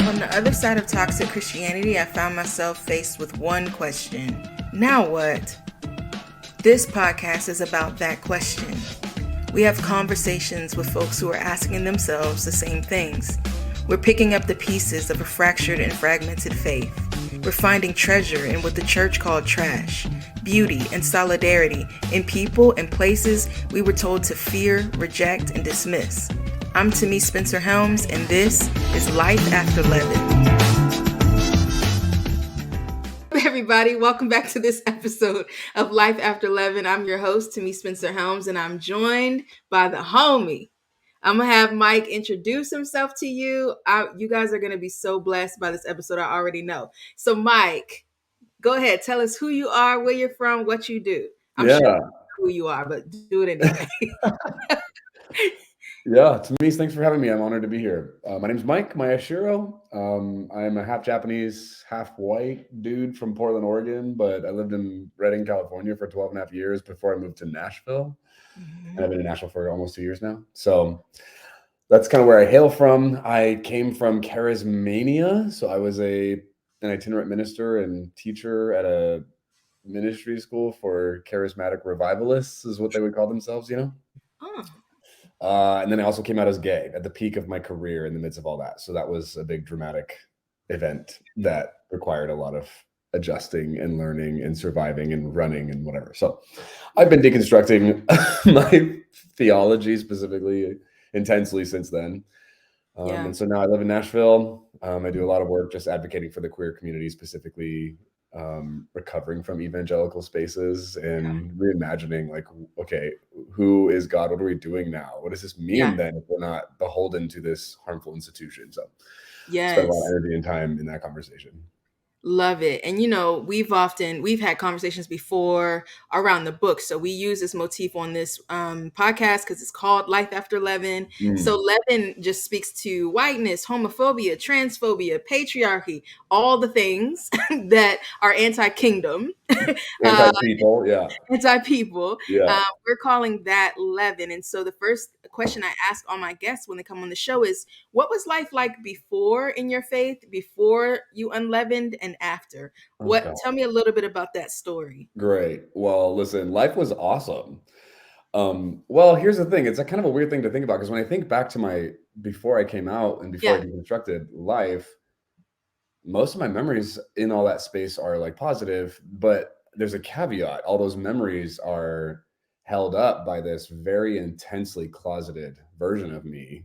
On the other side of toxic Christianity, I found myself faced with one question. Now what? This podcast is about that question. We have conversations with folks who are asking themselves the same things. We're picking up the pieces of a fractured and fragmented faith. We're finding treasure in what the church called trash, beauty and solidarity in people and places we were told to fear, reject, and dismiss. I'm Tamice Spencer Helms, and this is Life After 11. Everybody, welcome back to this episode of Life After 11. I'm your host, Tamice Spencer Helms, and I'm joined by the homie. I'm going to have Mike introduce himself to you. You guys are going to be so blessed by this episode, I already know. So, Mike, go ahead. Tell us who you are, where you're from, what you do. I'm sure you know who you are, but do it anyway. Yeah, Tamice, thanks for having me. I'm honored to be here. My name's Mike Maeshiro. I'm a half Japanese, half white dude from Portland, Oregon, but I lived in Redding, California for 12 and a half years before I moved to Nashville. And I've been in Nashville for almost 2 years now. So that's kind of where I hail from. I came from Charismania. So I was an itinerant minister and teacher at a ministry school for charismatic revivalists, is what they would call themselves, you know? And then I also came out as gay at the peak of my career in the midst of all that. So that was a big dramatic event that required a lot of adjusting and learning and surviving and running and whatever. So I've been deconstructing my theology specifically intensely since then. And so now I live in Nashville. I do a lot of work just advocating for the queer community, specifically recovering from evangelical spaces and reimagining, like, okay, who is God? What are we doing now? What does this mean then if we're not beholden to this harmful institution? So spend a lot of energy and time in that conversation. Love it. And, you know, we've had conversations before around the book. So we use this motif on this podcast because it's called Life After 11. So 11 just speaks to whiteness, homophobia, transphobia, patriarchy, all the things that are anti-kingdom. Anti-people, yeah. Anti-people. We're calling that 11. And so the first question I ask all my guests when they come on the show is, what was life like before in your faith, before you unleavened, and after? Tell me a little bit about that story. Great. Well, listen, life was awesome. Well, here's the thing. It's a kind of a weird thing to think about, because when I think back to before I came out and before I deconstructed life, most of my memories in all that space are like positive, but there's a caveat. All those memories are held up by this very intensely closeted version of me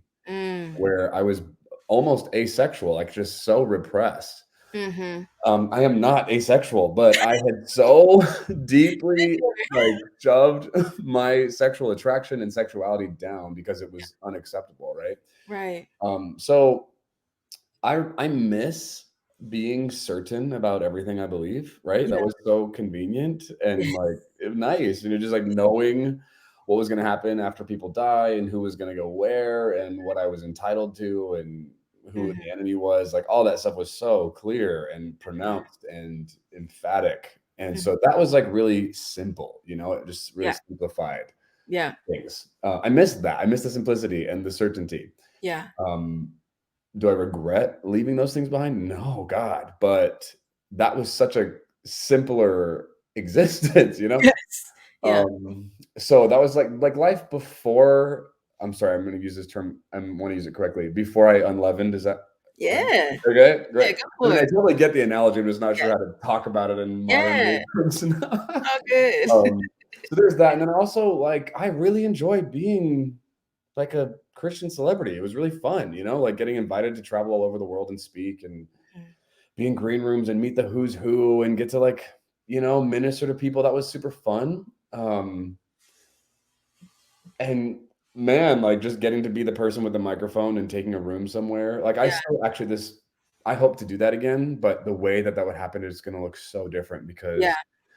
where I was almost asexual, like just so repressed. I am not asexual, but I had so deeply shoved my sexual attraction and sexuality down because it was unacceptable, right? Right. So I miss being certain about everything I believe, right? That was so convenient and nice. And you're just knowing what was going to happen after people die and who was going to go where and what I was entitled to and who the enemy was. All that stuff was so clear and pronounced and emphatic. And so that was really simple, it just really simplified things. I miss that. I miss the simplicity and the certainty. Do I regret leaving those things behind? No, God. But that was such a simpler existence, Yes. So that was like life before. I'm sorry, I'm going to use this term. I want to use it correctly. Before I unleavened, is that? Yeah. Okay, great. I totally get the analogy. I'm just not sure how to talk about it in modern terms. Oh, good. So there's that. And then also, I really enjoyed being a Christian celebrity. It was really fun, getting invited to travel all over the world and speak and be in green rooms and meet the who's who and get to minister to people. That was super fun. And man, just getting to be the person with the microphone and taking a room somewhere. I still actually I hope to do that again, but the way that would happen is going to look so different because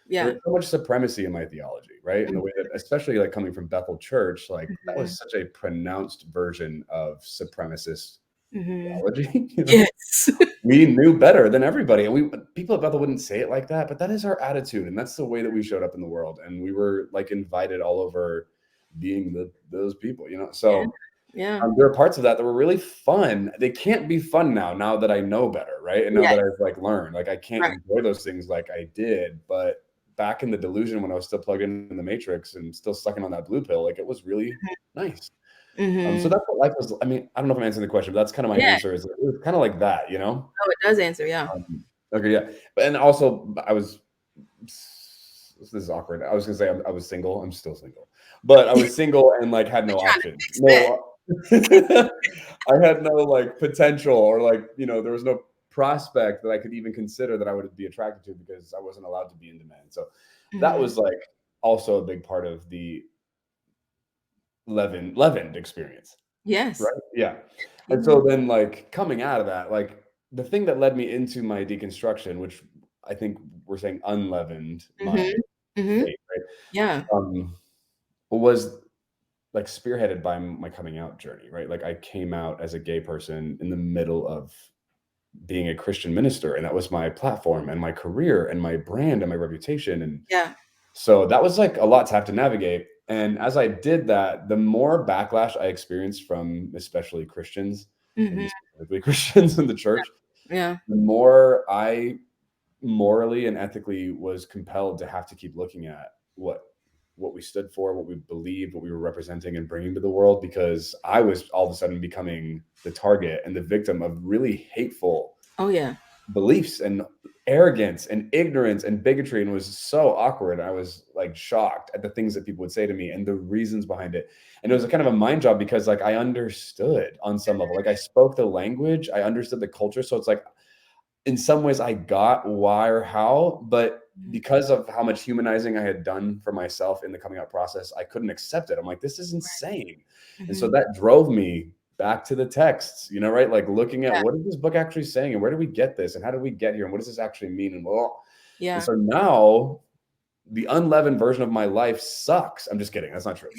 there's so much supremacy in my theology, right? And the way that, especially coming from Bethel Church, that was such a pronounced version of supremacist theology. Yes. We knew better than everybody. And people at Bethel wouldn't say it like that, but that is our attitude. And that's the way that we showed up in the world. And we were invited all over being those people, So Yeah. There are parts of that were really fun. They can't be fun now that I know better, right? And now Yeah. that I've like learned, like I can't Right. enjoy those things like I did. But back in the delusion when I was still plugged in the matrix and still sucking on that blue pill, like it was really nice. So Mm-hmm. that's what life was. I mean, I don't know if I'm answering the question, but that's kind of my Yeah. answer. Is it was kind of like that, you know? Oh, it does answer. Yeah. Okay, yeah. But and also I was this is awkward. I was gonna say I was single. I'm still single, but I was single and like had We're no trying to options. fix that. No, I had no like potential or like there was no prospect that I could even consider that I would be attracted to because I wasn't allowed to be in demand. So that Mm-hmm. was like also a big part of the leavened experience. Yes. Right? Yeah. And Mhm. so then, like, coming out of that, like, the thing that led me into my deconstruction, which I think we're saying unleavened my Mhm. Mhm. faith, right? Yeah. Was like spearheaded by my coming out journey, right? Like, I came out as a gay person in the middle of being a Christian minister, and that was my platform and my career and my brand and my reputation. And Yeah. so that was like a lot to have to navigate. And as I did that, the more backlash I experienced from especially Christians, maybe Mhm. specifically Christians in the church, Yeah. the more I morally and ethically was compelled to have to keep looking at what we stood for, what we believed, what we were representing and bringing to the world, because I was all of a sudden becoming the target and the victim of really hateful Oh, yeah. beliefs and arrogance and ignorance and bigotry, and was so awkward. I was like shocked at the things that people would say to me and the reasons behind it. And it was a kind of a mind job because like I understood on some level, like I spoke the language, I understood the culture. So it's like in some ways I got why or how, but Mhm. because of how much humanizing I had done for myself in the coming out process, I couldn't accept it. I'm like, this is insane. And so Mhm. that drove me back to the texts, right? Like looking at Yeah. what is this book actually saying and where did we get this and how did we get here and what does this actually mean? And Yeah. so now the unleavened version of my life sucks. I'm just kidding. That's not true.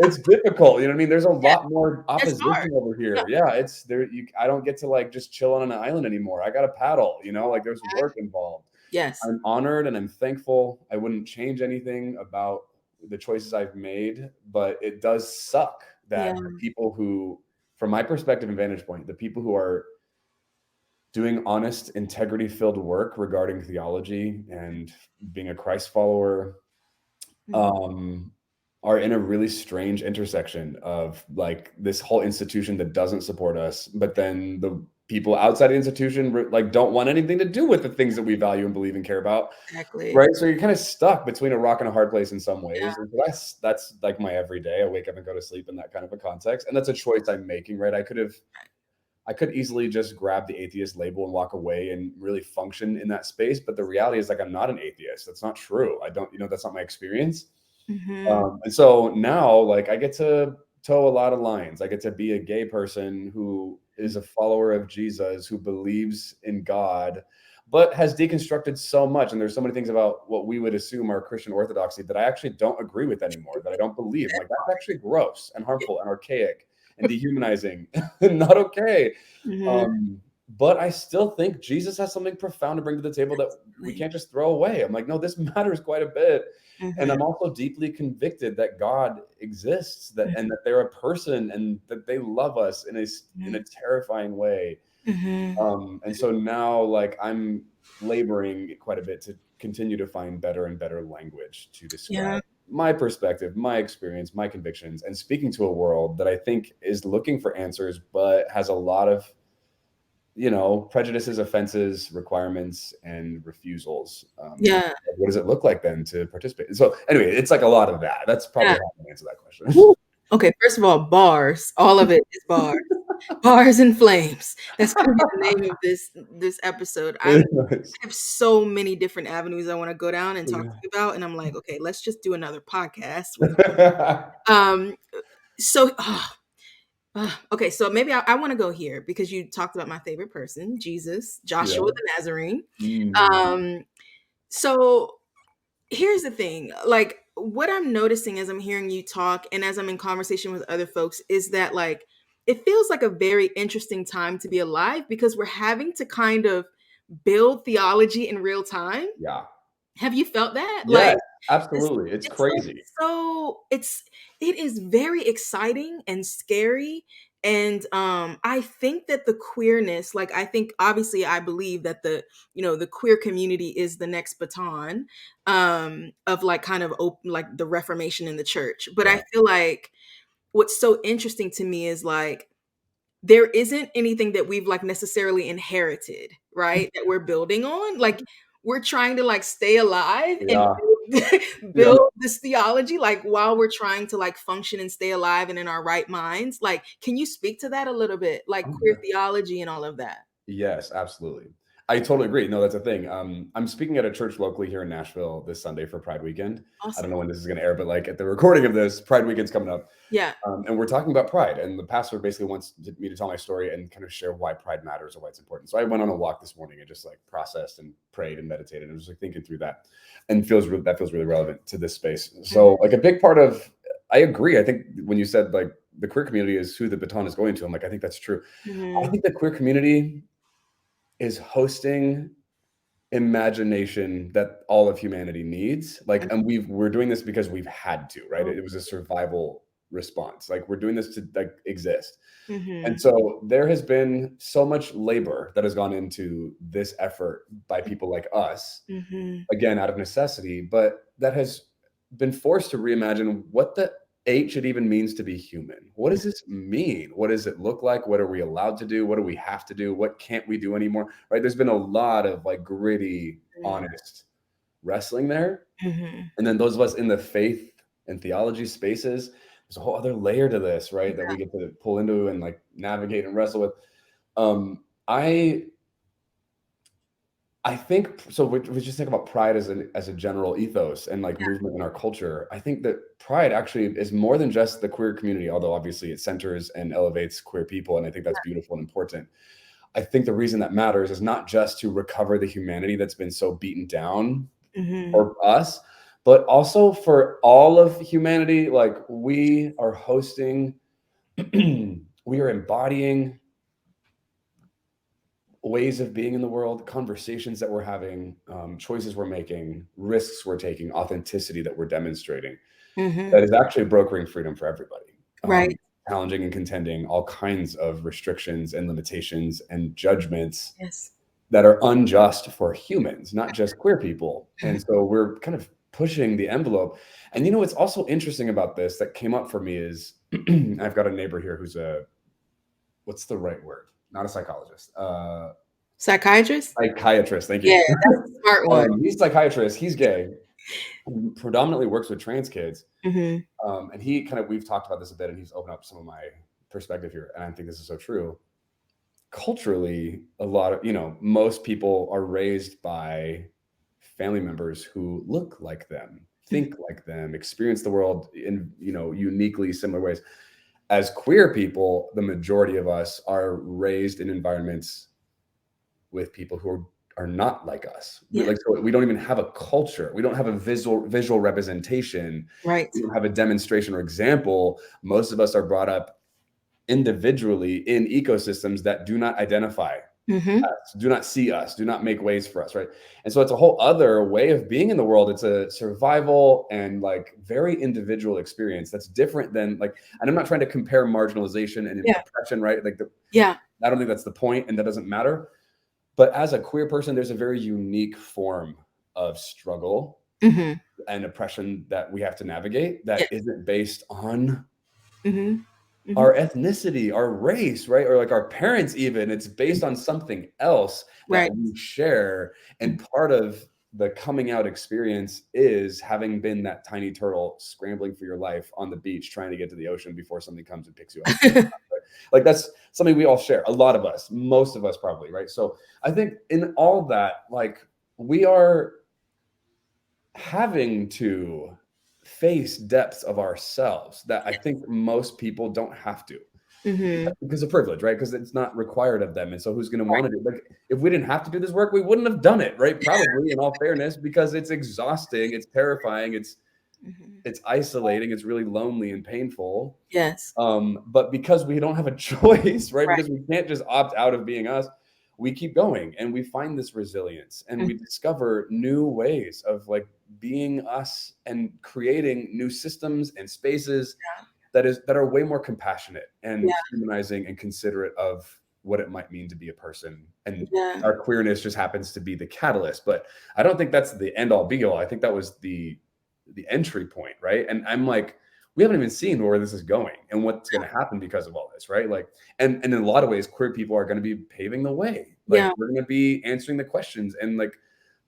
It's difficult. You know what I mean? There's a Yeah. lot more It's hard. opposition over Yeah. here. Yeah, it's there. I don't get to like just chill on an island anymore. I got to paddle. Like there's work involved. Yes. I'm honored and I'm thankful. I wouldn't change anything about the choices I've made, but it does suck Yeah. that the people who, from my perspective and vantage point, the people who are doing honest, integrity-filled work regarding theology and being a Christ follower, Mhm. um, are in a really strange intersection of like this whole institution that doesn't support us, but then the people outside the institution like don't want anything to do with the things that we value and believe and care about. Exactly. Right. So you're kind of stuck between a rock and a hard place in some Yeah. ways. And so that's like my everyday. I wake up and go to sleep in that kind of a context. And that's a choice I'm making, right? I could easily just grab the atheist label and walk away and really function in that space. But the reality is like I'm not an atheist. That's not true. I don't, that's not my experience. Mhm. And so now, like, I get to toe a lot of lines. I get to be a gay person who is a follower of Jesus, who believes in God, but has deconstructed so much. And there's so many things about what we would assume are Christian orthodoxy that I actually don't agree with anymore, that I don't believe. I'm like, that's actually gross and harmful and archaic and dehumanizing and not okay. Mhm. Um, but I still think Jesus has something profound to bring to the table that we Absolutely. can't just throw away. I'm like, no, this matters quite a bit. And Mhm. I'm also deeply convicted that God exists, and that they're a person, and that they love us in Mhm. a terrifying way. Mhm. And so now, like, I'm laboring quite a bit to continue to find better and better language to Yeah. describe my perspective, my experience, my convictions, and speaking to a world that I think is looking for answers, but has a lot of prejudices, offenses, requirements, and refusals. Yeah. What does it look like then to participate? And so anyway, it's like a lot of that. That's Yeah. probably how I answer that question. Woo. Okay, first of all, bars. All of it is bars. Bars and flames. That's gonna be the name of this episode. I Nice. have so many different avenues I want to go down and talk to Yeah. you about, and I'm like, okay, let's just do another podcast with. Um. So, okay, so maybe I want to go here because you talked about my favorite person, Jesus, Joshua Yeah. the Nazarene. Mm. Um. So here's the thing, like what I'm noticing as I'm hearing you talk and as I'm in conversation with other folks is that like it feels like a very interesting time to be alive because we're having to kind of build theology in real time. Yeah. Have you felt that? Like Yes. Absolutely. It's It's like crazy. it is very exciting and scary. And I think that the queerness, like I think obviously I believe that the queer community is the next baton of like kind of open like the Reformation in the church. But I Yeah. feel like what's so interesting to me is like there isn't anything that we've like necessarily inherited, right? That we're building on. Like we're trying to like stay alive and Yeah. Yeah. build this theology like while we're trying to like function and stay alive and in our right minds. Like, can you speak to that a little bit? Like Oh, queer theology and all of that. yes, absolutely. I totally agree. No, that's a thing. I'm speaking at a church locally here in Nashville this Sunday for Pride Weekend. I don't Awesome. know when this is going to air, but like at the recording of this, Pride Weekend's coming up. Yeah. And we're talking about pride. And the pastor basically wants me to tell my story and kind of share why pride matters or why it's important. So I went on a walk this morning and just like processed and prayed and meditated and was like thinking through that, and that feels really relevant to this space. So like a big part of, I agree. I think when you said like the queer community is who the baton is going to, I'm like, I think that's true. I Mhm. think the queer community is hosting imagination that all of humanity needs. Like, and we're doing this because we've had to, right? It was a survival response. Like we're doing this to like exist. And Mhm. so there has been so much labor that has gone into this effort by people like us, Mhm. again, out of necessity, but that has been forced to reimagine what the H it even means to be human. What does this mean? What does it look like? What are we allowed to do? What do we have to do? What can't we do anymore? Right? There's been a lot of like gritty, honest wrestling there. Mhm. And then those of us in the faith and theology spaces, there's a whole other layer to this, right? That we get to pull into and like navigate and wrestle with. Um, I I think so. We just think about pride as a general ethos and like movement in our culture. I think that pride actually is more than just the queer community, although obviously it centers and elevates queer people, and I think that's beautiful and important. I think the reason that matters is not just to recover the humanity that's been so beaten down Mhm. for us, but also for all of humanity. Like we are hosting, we are embodying ways of being in the world, conversations that we're having, choices we're making, risks we're taking, authenticity that we're demonstrating, Mhm. that is actually brokering freedom for everybody. Right. Challenging and contending all kinds of restrictions and limitations and judgments Yes. that are unjust for humans, not just queer people. And so we're kind of pushing the envelope. And you know what's also interesting about this that came up for me is I've got a neighbor here who's a, what's the right word? Not a psychologist. Psychiatrist? Psychiatrist, thank Yeah, you. that's a smart one. He's a psychiatrist, he's gay, predominantly works with trans kids. Mhm. And he kind of, we've talked about this a bit, and he's opened up some of my perspective here. And I think this is so true. Culturally, a lot of, most people are raised by family members who look like them, think like them, experience the world in, uniquely similar ways. As queer people, the majority of us are raised in environments with people who are not like us. Yeah. So we don't even have a culture. We don't have a visual representation. Right. We don't have a demonstration or example. Most of us are brought up individually in ecosystems that do not identify Mhm. us, do not see us, do not make ways for us, right? And so it's a whole other way of being in the world. It's a survival and like very individual experience that's different than like, and I'm not trying to compare marginalization and Yeah. oppression, right? Like Yeah. I don't think that's the point, and that doesn't matter. But as a queer person, there's a very unique form of struggle Mhm. and oppression that we have to navigate Yeah. that isn't based on Mhm. Mhm. our ethnicity, our race, right? Or like our parents, even. It's based on something else that Right. we share. And part of the coming out experience is having been that tiny turtle scrambling for your life on the beach, trying to get to the ocean before something comes and picks you up. Like that's something we all share. A lot of us, most of us probably, right? So I think in all that, like we are having to face depths of ourselves that I think most people don't have to Mhm. because of privilege, right? Because it's not required of them. And so who's going to Right. want to do like if we didn't have to do this work, we wouldn't have done it, right? Probably in all fairness, because it's exhausting, it's terrifying, Mhm. it's isolating, it's really lonely and painful. Yes. But because we don't have a choice, right? Right. Because we can't just opt out of being us, we keep going and we find this resilience and we discover new ways of like being us and creating new systems and spaces that are way more compassionate and Yeah. humanizing and considerate of what it might mean to be a person. And Yeah. our queerness just happens to be the catalyst. But I don't think that's the end all be all. I think that was the entry point, right? And I'm like, we haven't even seen where this is going and what's going to happen because of all this, right? Like, and in a lot of ways, queer people are going to be paving the way. Like, Yeah. we're going to be answering the questions and like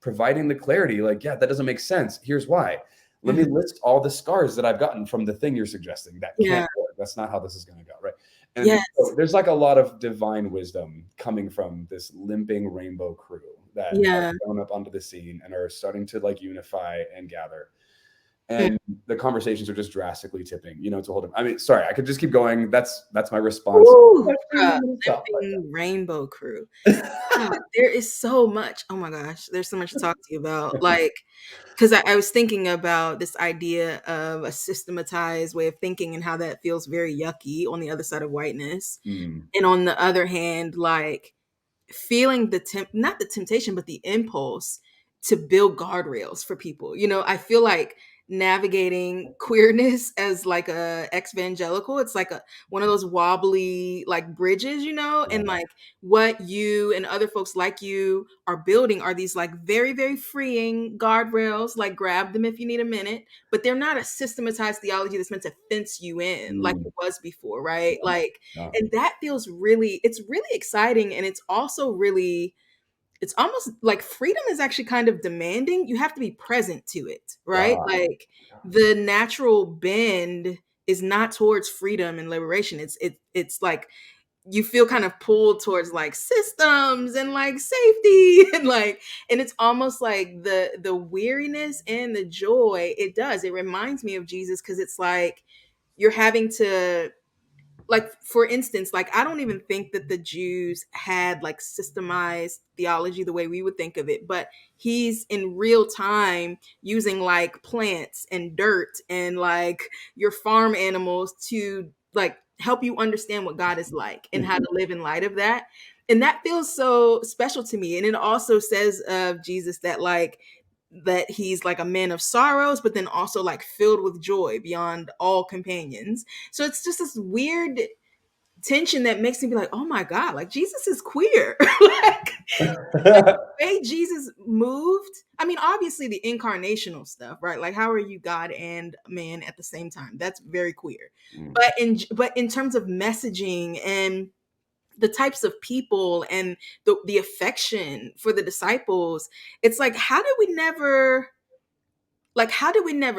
providing the clarity. Like, yeah, that doesn't make sense. Here's why. Let me list all the scars that I've gotten from the thing you're suggesting. That Yeah. can't work. That's not how this is going to go, right? And Yes. so there's like a lot of divine wisdom coming from this limping rainbow crew that Yeah. have gone up onto the scene and are starting to like unify and gather. And the conversations are just drastically tipping, you know, to hold. I mean, sorry, I could just keep going. That's my response. Ooh, limping rainbow crew. God, there is so much. Oh my gosh, there's so much to talk to you about. Like, because I was thinking about this idea of a systematized way of thinking and how that feels very yucky on the other side of whiteness. And on the other hand, like feeling not the temptation, but the impulse to build guardrails for people. You know, I feel like navigating queerness as like a evangelical, it's like one of those wobbly like bridges, you know, and like what you and other folks like you are building are these like very, very freeing guardrails, like grab them if you need a minute, but they're not a systematized theology that's meant to fence you in like it was before, right? Like, and that feels really, it's really exciting. And it's also really, it's almost like freedom is actually kind of demanding. You have to be present to it, right? Like the natural bend is not towards freedom and liberation. It's like you feel kind of pulled towards like systems and like safety and like, and it's almost like the weariness and the joy it reminds me of Jesus, because it's like you're having to, like, for instance, like I don't even think that the Jews had like systemized theology the way we would think of it, but he's in real time using like plants and dirt and like your farm animals to like help you understand what God is like and how to live in light of that. And that feels so special to me. And it also says of Jesus that like that he's like a man of sorrows, but then also like filled with joy beyond all companions. So it's just this weird tension that makes me be like, oh my God, like Jesus is queer. like the way Jesus moved. I mean, obviously the incarnational stuff, right? Like how are you God and man at the same time? That's very queer. But in terms of messaging and the types of people and the affection for the disciples, it's like, how did we never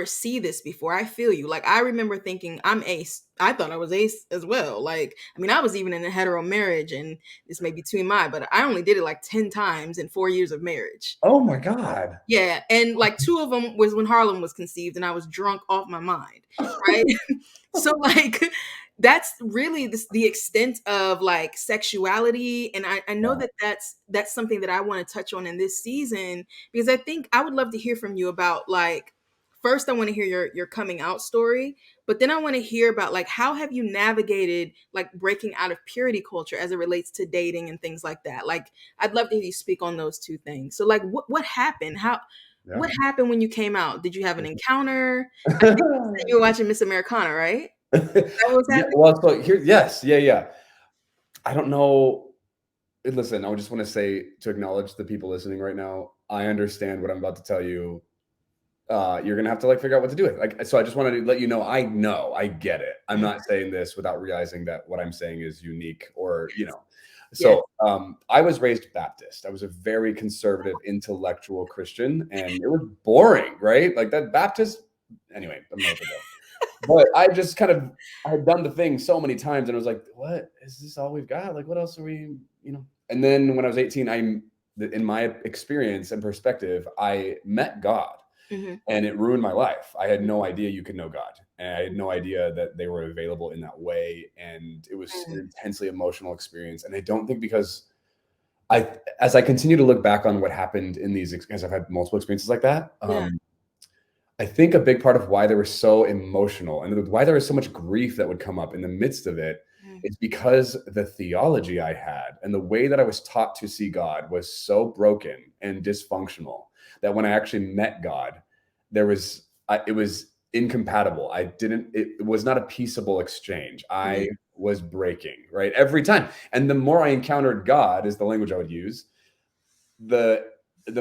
see this before? I feel you. Like, I remember thinking I'm ace. I thought I was ace as well. Like, I mean, I was even in a hetero marriage, and this may be TMI, but I only did it like 10 times in 4 years of marriage. Oh my God. Yeah. And like 2 of them was when Harlem was conceived and I was drunk off my mind. Right. So like that's really the extent of like sexuality. And I know that that's something that I want to touch on in this season, because I think I would love to hear from you about like, first I want to hear your coming out story, but then I want to hear about like how have you navigated like breaking out of purity culture as it relates to dating and things like that. Like I'd love to hear you speak on those two things. So like what happened? What happened when you came out? Did you have an encounter? I think you said you were watching Miss Americana, right? That was Yeah, happening? well, so here, yes, yeah. I don't know. Listen, I just want to say, to acknowledge the people listening right now, I understand what I'm about to tell you. You're gonna have to like figure out what to do with it. Like, so I just wanted to let you know, I get it. I'm not saying this without realizing that what I'm saying is unique, or you know. So I was raised Baptist. I was a very conservative, intellectual Christian, and it was boring, right? Like that Baptist. Anyway, I'm not gonna go. But I just I had done the thing so many times, and I was like, what is this all we've got? Like, what else are we, you know? And then when I was 18, in my experience and perspective, I met God, and it ruined my life. I had no idea you could know God, and I had no idea that they were available in that way. And it was an intensely emotional experience. And I don't think, because as I continue to look back on what happened in these, because I've had multiple experiences like that, I think a big part of why they were so emotional and why there was so much grief that would come up in the midst of it It's because the theology I had and the way that I was taught to see God was so broken and dysfunctional that when I actually met God, it was incompatible. It was not a peaceable exchange. I was breaking, right? Every time. And the more I encountered God, is the language I would use, the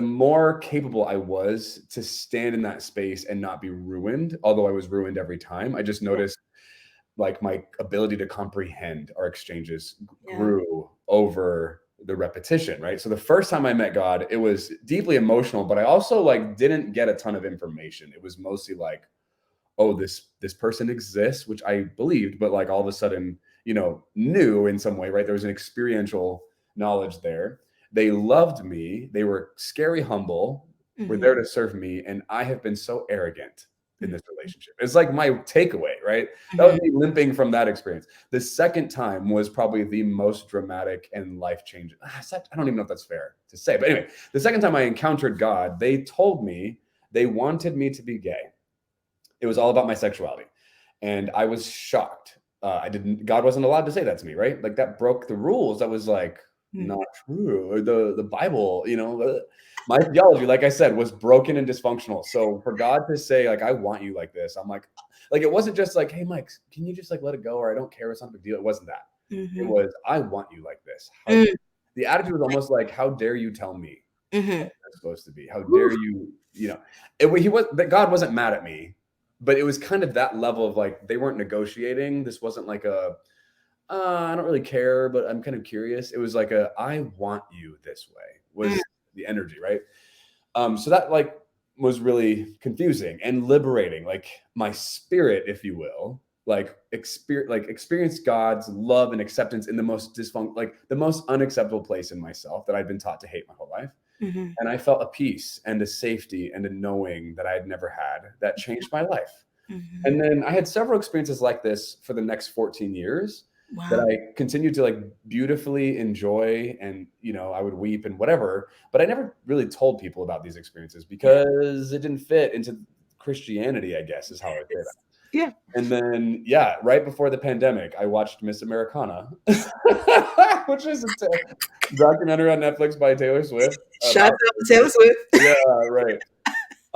more capable I was to stand in that space and not be ruined, although I was ruined every time. I just noticed like my ability to comprehend our exchanges grew over the repetition, right? So the first time I met God, it was deeply emotional, but I also like didn't get a ton of information. It was mostly like, oh, this person exists, which I believed, but like all of a sudden, knew in some way, right? There was an experiential knowledge there. They loved me. They were scary humble, were there to serve me. And I have been so arrogant in this relationship. It's like my takeaway, right? That was me limping from that experience. The second time was probably the most dramatic and life-changing. I don't even know if that's fair to say. But anyway, the second time I encountered God, they told me they wanted me to be gay. It was all about my sexuality. And I was shocked. God wasn't allowed to say that to me, right? Like that broke the rules. That was like not true. Or the Bible, my theology, like I said, was broken and dysfunctional. So for God to say, like, I want you like this, I'm like, it wasn't just like, hey, Mike, can you just like let it go? Or I don't care. It's not a big deal. It wasn't that. It was, I want you like this. The attitude was almost like, how dare you tell me what I'm supposed to be? How dare you, God wasn't mad at me. But it was kind of that level of like, they weren't negotiating. This wasn't like I don't really care, but I'm kind of curious. It was like I want you this way was the energy, right? So that like was really confusing and liberating, like my spirit, if you will, like experience God's love and acceptance in the most like the most unacceptable place in myself that I'd been taught to hate my whole life. And I felt a peace and a safety and a knowing that I had never had that changed my life. And then I had several experiences like this for the next 14 years that I continued to like beautifully enjoy. And, I would weep and whatever, but I never really told people about these experiences because it didn't fit into Christianity, I guess, is how I say that. Yeah. And then, right before the pandemic, I watched Miss Americana, which is a documentary on Netflix by Taylor Swift. Shout out to Taylor Swift. Yeah, right.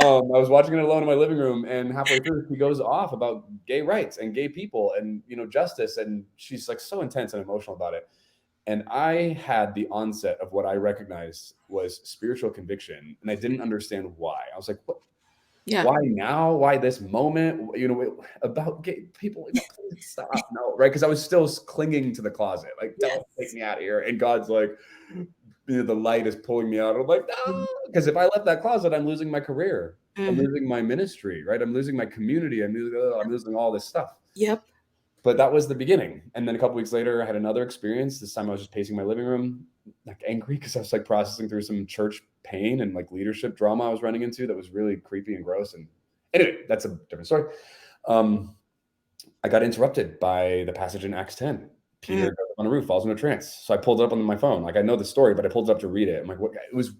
I was watching it alone in my living room, and halfway through, she goes off about gay rights and gay people and justice, and she's like so intense and emotional about it. And I had the onset of what I recognized was spiritual conviction, and I didn't understand why. I was like, "What? Yeah. Why now? Why this moment? About gay people? Please stop, no, right?" Because I was still clinging to the closet, like, "Don't take me out of here." And God's like, the light is pulling me out. I'm like, no, because if I left that closet, I'm losing my career. I'm losing my ministry, right? I'm losing my community. I'm losing all this stuff. Yep. But that was the beginning. And then a couple weeks later, I had another experience. This time I was just pacing my living room, like angry because I was like processing through some church pain and like leadership drama I was running into that was really creepy and gross. And anyway, that's a different story. I got interrupted by the passage in Acts 10. Peter goes up on a roof, falls in a trance. So I pulled it up on my phone. Like, I know the story, but I pulled it up to read it. I'm like, what? It was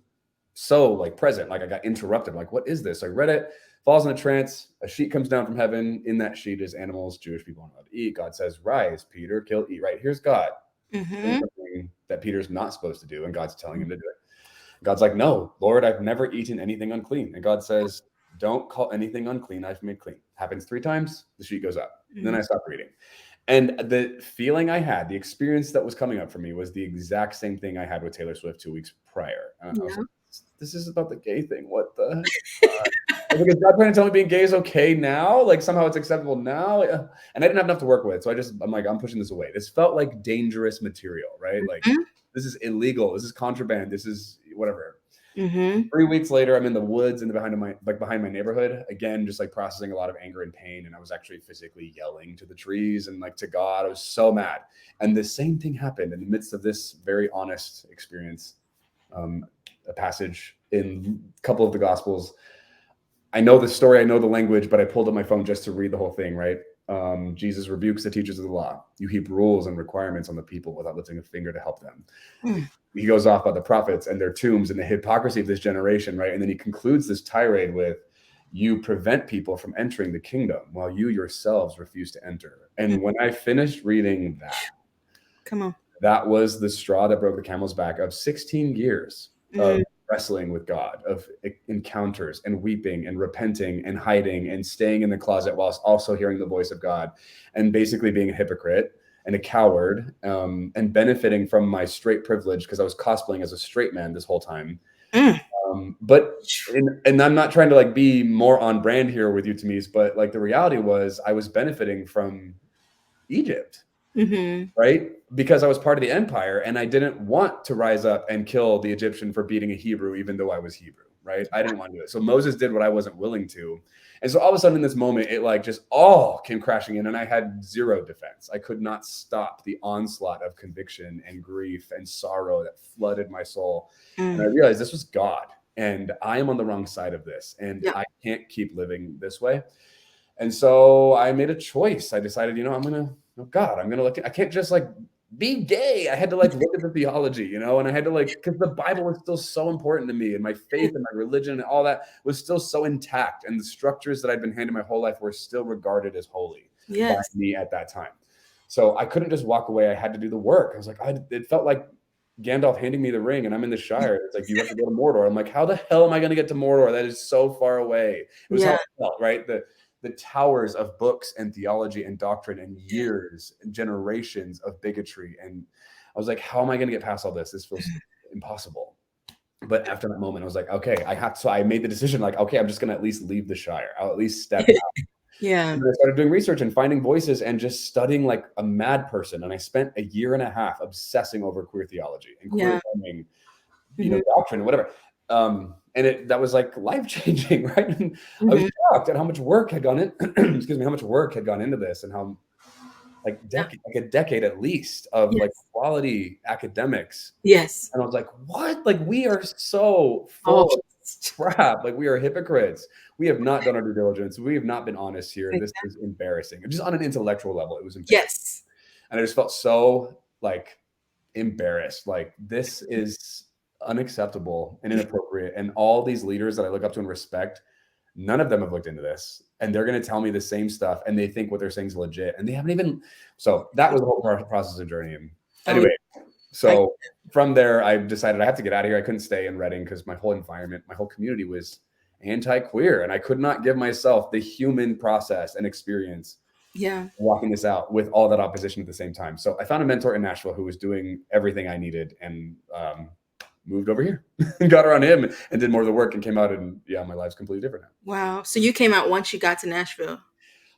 so like present. Like I got interrupted. I'm like, what is this? So I read it, falls in a trance. A sheet comes down from heaven. In that sheet is animals Jewish people aren't allowed to eat. God says, rise, Peter, kill, eat. Right? Here's God. Something that Peter's not supposed to do. And God's telling him to do it. God's like, no, Lord, I've never eaten anything unclean. And God says, don't call anything unclean I've made clean. Happens 3 times. The sheet goes up. Then I stop reading. And the feeling I had, the experience that was coming up for me was the exact same thing I had with Taylor Swift 2 weeks prior. I was like, this is about the gay thing. What the? Because God trying to tell me being gay is okay now? Like somehow it's acceptable now? And I didn't have enough to work with. So I'm like, I'm pushing this away. This felt like dangerous material, right? Like this is illegal. This is contraband. This is whatever. 3 weeks later, I'm in the woods behind my neighborhood again, just like processing a lot of anger and pain. And I was actually physically yelling to the trees and like to God. I was so mad. And the same thing happened in the midst of this very honest experience. A passage in a couple of the Gospels. I know the story, I know the language, but I pulled up my phone just to read the whole thing, right? Jesus rebukes the teachers of the law. You heap rules and requirements on the people without lifting a finger to help them. He goes off about the prophets and their tombs and the hypocrisy of this generation, right? And then he concludes this tirade with, you prevent people from entering the kingdom while you yourselves refuse to enter. And when I finished reading that, Come on. That was the straw that broke the camel's back of 16 years of wrestling with God, of encounters and weeping and repenting and hiding and staying in the closet whilst also hearing the voice of God, and basically being a hypocrite and a coward, and benefiting from my straight privilege because I was cosplaying as a straight man this whole time. Mm. And I'm not trying to like be more on brand here with you, Tamice, but like the reality was I was benefiting from Egypt, right? Because I was part of the empire and I didn't want to rise up and kill the Egyptian for beating a Hebrew, even though I was Hebrew, right? I didn't want to do it. So Moses did what I wasn't willing to. And so all of a sudden in this moment, it like just all came crashing in and I had zero defense. I could not stop the onslaught of conviction and grief and sorrow that flooded my soul. And I realized this was God and I am on the wrong side of this and I can't keep living this way. And so I made a choice. I decided, I'm going to look, I can't just like be gay. I had to like look at the theology, and I had to like, because the Bible was still so important to me and my faith and my religion and all that was still so intact. And the structures that I'd been handed my whole life were still regarded as holy by me at that time. So I couldn't just walk away. I had to do the work. I was like, it felt like Gandalf handing me the ring and I'm in the Shire. It's like, you have to go to Mordor. I'm like, how the hell am I going to get to Mordor? That is so far away. It was how it felt, right? The towers of books and theology and doctrine and years and generations of bigotry. And I was like, how am I going to get past all this? This feels impossible. But after that moment, I was like, okay, so I made the decision like, okay, I'm just going to at least leave the Shire. I'll at least step out. And I started doing research and finding voices and just studying like a mad person. And I spent a year and a half obsessing over queer theology and queer learning, doctrine, whatever. And that was like life-changing, right? And I was shocked at how much work had gone in, how much work had gone into this and how like a decade at least of like quality academics. Yes. And I was like, what? Like we are so full of crap. Like we are hypocrites. We have not done our due diligence. We have not been honest here. This is embarrassing. Just on an intellectual level, it was embarrassing. And I just felt so like embarrassed. Like this is unacceptable and inappropriate. And all these leaders that I look up to and respect, none of them have looked into this. And they're going to tell me the same stuff. And they think what they're saying is legit. And they haven't even. So that was the whole process and journey. And anyway, so from there, I decided I have to get out of here. I couldn't stay in Reading because my whole environment, my whole community was anti-queer. And I could not give myself the human process and experience walking this out with all that opposition at the same time. So I found a mentor in Nashville who was doing everything I needed and moved over here and got around him and did more of the work and came out and my life's completely different now. Wow. So you came out once you got to Nashville?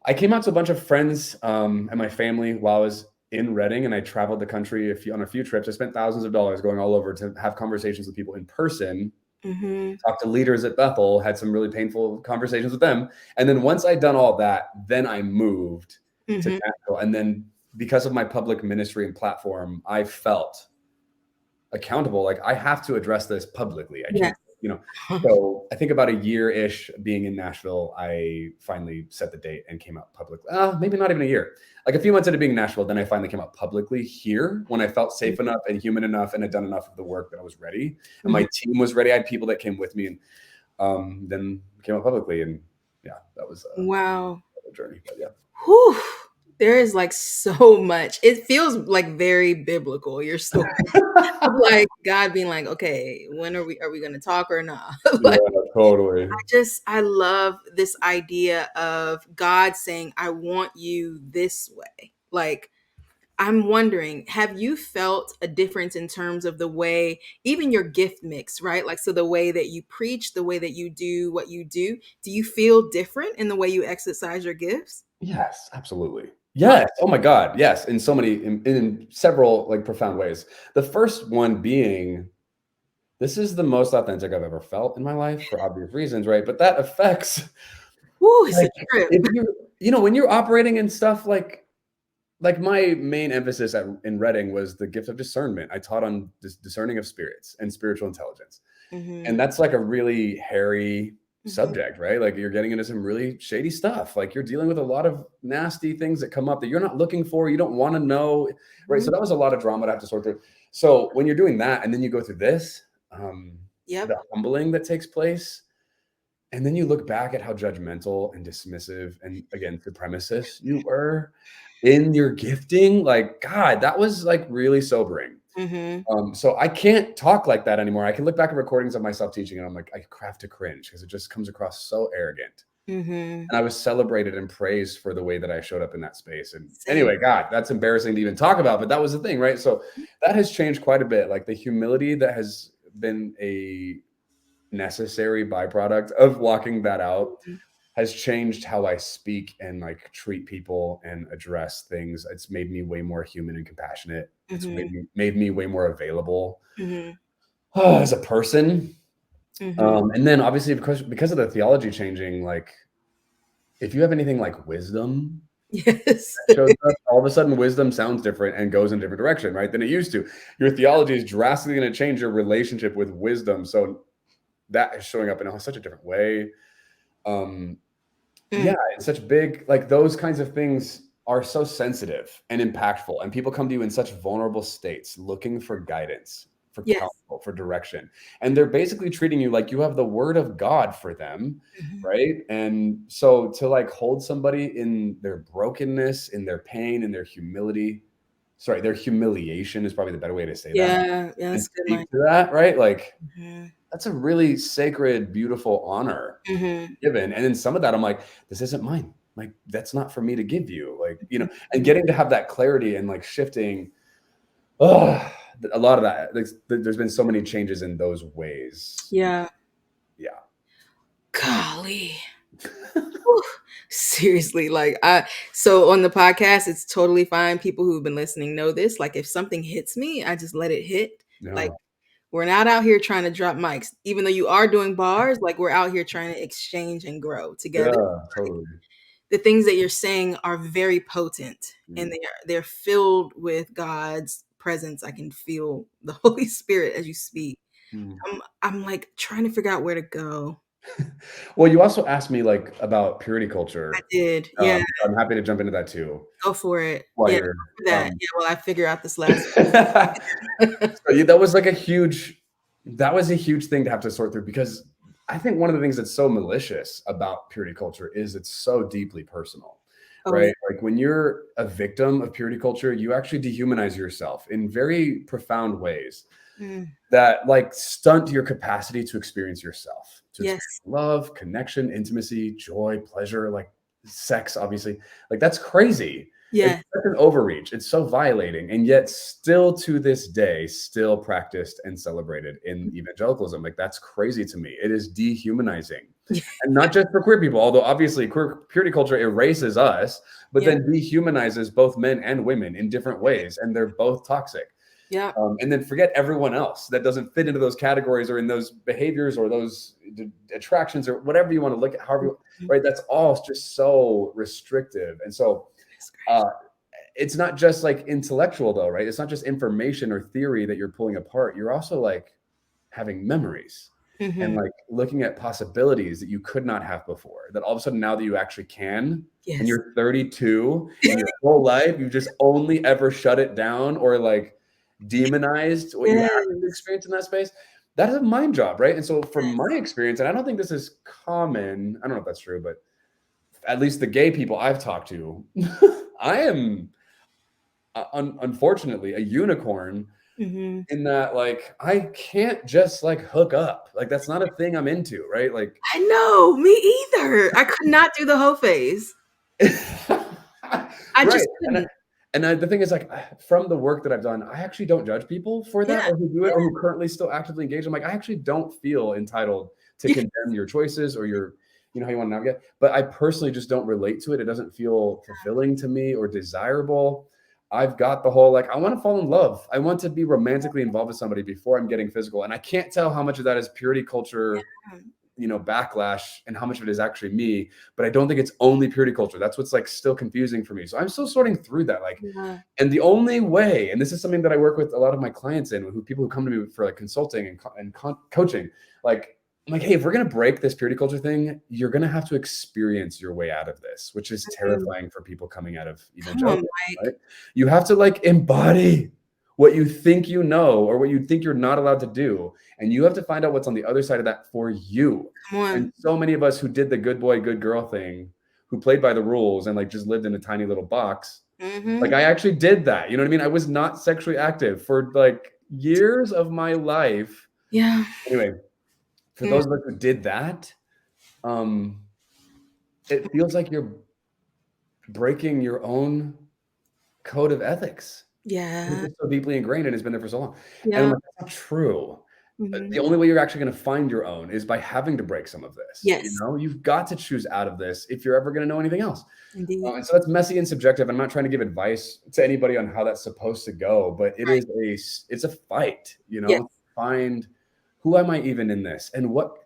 I came out to a bunch of friends and my family while I was in Reading, and I traveled the country on a few trips. I spent thousands of dollars going all over to have conversations with people in person, talked to leaders at Bethel, had some really painful conversations with them. And then once I'd done all that, then I moved to Nashville. And then because of my public ministry and platform, I felt accountable. Like I have to address this publicly. I can't, so I think about a year-ish being in Nashville, I finally set the date and came out publicly. Maybe not even a year. Like a few months into being in Nashville, then I finally came out publicly here when I felt safe enough and human enough and had done enough of the work that I was ready. And my team was ready. I had people that came with me and then came out publicly. And that was a journey. But Whew. There is like so much. It feels like very biblical. Your story, like God being like, "Okay, when are we going to talk or not?" Totally. I love this idea of God saying, "I want you this way." Like, I'm wondering, have you felt a difference in terms of the way, even your gift mix, right? Like, so the way that you preach, the way that you do what you do you feel different in the way you exercise your gifts? Yes, absolutely. Yes. Oh my God. Yes. In so many, in several like profound ways. The first one being, this is the most authentic I've ever felt in my life for obvious reasons, right? But that affects, it's a trip. If when you're operating in stuff like my main emphasis in Reading was the gift of discernment. I taught on discerning of spirits and spiritual intelligence. And that's like a really hairy subject, right? Like you're getting into some really shady stuff. Like you're dealing with a lot of nasty things that come up that you're not looking for. You don't want to know, right? So that was a lot of drama to have to sort through. So when you're doing that and then you go through this, the humbling that takes place, And then you look back at how judgmental and dismissive and, again, supremacist you were in your gifting. Like, God, that was like really sobering. Mm-hmm. So I can't talk like that anymore. I can look back at recordings of myself teaching and I'm like, I have to cringe because it just comes across so arrogant. Mm-hmm. And I was celebrated and praised for the way that I showed up in that space. And Same. anyway, God, that's embarrassing to even talk about, but that was the thing, right? So that has changed quite a bit. Like the humility that has been a necessary byproduct of walking that out has changed how I speak and like treat people and address things. It's made me way more human and compassionate. It's Mm-hmm. made me way more available Mm-hmm. as a person. Mm-hmm. And then obviously because of the theology changing, like if you have anything like wisdom Yes. that shows up, all of a sudden wisdom sounds different and goes in a different direction, right? Than it used to. Your theology is drastically going to change your relationship with wisdom. So that is showing up in such a different way. Yeah, it's such big, like those kinds of things are so sensitive and impactful. And people come to you in such vulnerable states looking for guidance, for Yes. counsel, for direction. And they're basically treating you like you have the word of God for them, Mm-hmm. right? And so to like hold somebody in their brokenness, in their pain, in their humility, sorry, their humiliation is probably the better way to say that. Yeah. Yeah. And That's good, speak Mike. to that, right? Like Mm-hmm. that's a really sacred, beautiful honor Mm-hmm. given. And then some of that, I'm like, this isn't mine. Like, that's not for me to give you. Like, and getting to have that clarity and like shifting. Oh, a lot of that. Like, there's been so many changes in those ways. Yeah. Yeah. Golly. Whew. Seriously, so on the podcast, it's totally fine. People who've been listening know this. Like, if something hits me, I just let it hit. Yeah. Like, we're not out here trying to drop mics, even though you are doing bars. Like, we're out here trying to exchange and grow together. Yeah, totally. The things that you're saying are very potent, and Mm. they're filled with God's presence. I can feel the Holy Spirit as you speak. Mm. I'm like trying to figure out where to go. Well, you also asked me like about purity I culture. did, yeah. I'm happy to jump into that too. Go for it. While Yeah, you're, go for that. Yeah, well, I figure out this last So that was like that was a huge thing to have to sort through because I think one of the things that's so malicious about purity culture is it's so deeply personal, Oh, right? yeah. Like when you're a victim of purity culture, you actually dehumanize yourself in very profound ways Mm, that like stunt your capacity to experience yourself, to yes. experience love, connection, intimacy, joy, pleasure, like sex, obviously. Like that's crazy. It's Yeah. such an overreach. It's so violating, and yet still to this day, still practiced and celebrated in evangelicalism. Like that's crazy to me. It is dehumanizing, and not just for queer people. Although obviously purity culture erases us, but Yeah. then dehumanizes both men and women in different ways, and they're both toxic. Yeah. And then forget everyone else that doesn't fit into those categories or in those behaviors or those attractions or whatever you want to look at. However, right? That's all just so restrictive, and so. It's not just like intellectual though, right? It's not just information or theory that you're pulling apart. You're also like having memories and like looking at possibilities that you could not have before. That all of a sudden now that you actually can, and Yes. you're 32 and your whole life you just only ever shut it down or like demonized what you Yes. actually experienced in that space. That is a mind job, right? And so from my experience, and I don't think this is common, I don't know if that's true, but at least the gay people I've talked to, I am unfortunately a unicorn in that like I can't just like hook up. Like that's not a thing I'm into, right? Like I know, me either. I could not do the whole phase. I right. just couldn't. The thing is, like, from the work that I've done, I actually don't judge people for that, Yeah. or who do it, or who currently still actively engage. I'm like, I actually don't feel entitled to Yeah. condemn your choices or your, how you want to navigate. But I personally just don't relate to it. It doesn't feel fulfilling to me or desirable. I've got the whole like, I want to fall in love. I want to be romantically involved with somebody before I'm getting physical, and I can't tell how much of that is purity culture. Backlash and how much of it is actually me, but I don't think it's only purity culture. That's what's like still confusing for me. So I'm still sorting through that. Like, and the only way, and this is something that I work with a lot of my clients in, people who come to me for like consulting and coaching, like, I'm like, hey, if we're going to break this purity culture thing, you're going to have to experience your way out of this, which is terrifying for people coming out of evangelicalism, right? You have to like embody what you think you know or what you think you're not allowed to do. And you have to find out what's on the other side of that for you. Come on. And so many of us who did the good boy, good girl thing, who played by the rules and like just lived in a tiny little box. Like I actually did that. You know what I mean? I was not sexually active for like years of my life. Yeah. Anyway, for those of us who did that, it feels like you're breaking your own code of ethics. Yeah. It's so deeply ingrained and it's been there for so long. And Yeah. I'm like, that's not true. The only way you're actually going to find your own is by having to break some of this. Yes. You know, you've got to choose out of this if you're ever going to know anything else. Indeed. And so that's messy and subjective. I'm not trying to give advice to anybody on how that's supposed to go, but it's a fight, you know, Yes. find who am I even in this, and what